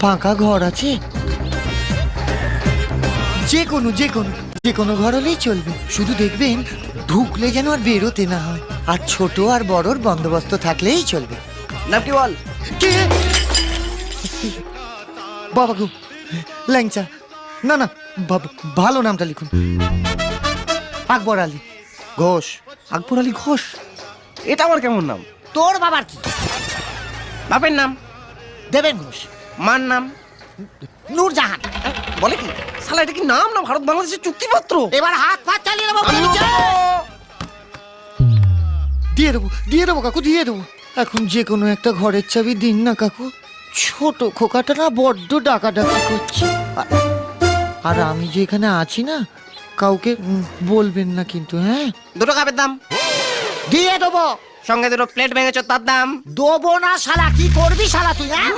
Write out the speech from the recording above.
ফাঁকা ঘর আছে? যে কোনো ঘর হলেই চলবে, শুধু দেখবেন ঢুকলে যেন আর বেরোতে না হয়, আর ছোট আর বড়র বন্দোবস্ত থাকলেই চলবে। নাম কি বল? কে? বাবা গো, ল্যাংচা। না না, ভালো নামটা লিখুন। আকবর আলী ঘোষ। আকবর আলী ঘোষ? এটা আমার কেমন নাম? তোর বাবার কি? বাপের নাম দেবেন ঘোষ। মার নাম নূরজাহান। বলে কি শালা, এটা কি নাম না ভারত বাংলাদেশের চুক্তিপত্র? এবার হাত পা চালিয়ে দেবো। দিয়ে দেবো কাকু, দিয়ে দেবো। এখন যে কোনো একটা ঘরের চাবি দিন না কাকু। ছোট খোকাটা না বড্ড ডাকাডাকি করছে। আর আমি যে এখানে আছি না, কাউকে বলবেন না কিন্তু, হ্যাঁ? 2 কাপের দাম দিয়ে দেবো। সঙ্গে 2 প্লেট ভেঙেছ, তার দাম দেবো না শালা। কি করবি শালা তুই, হ্যাঁ?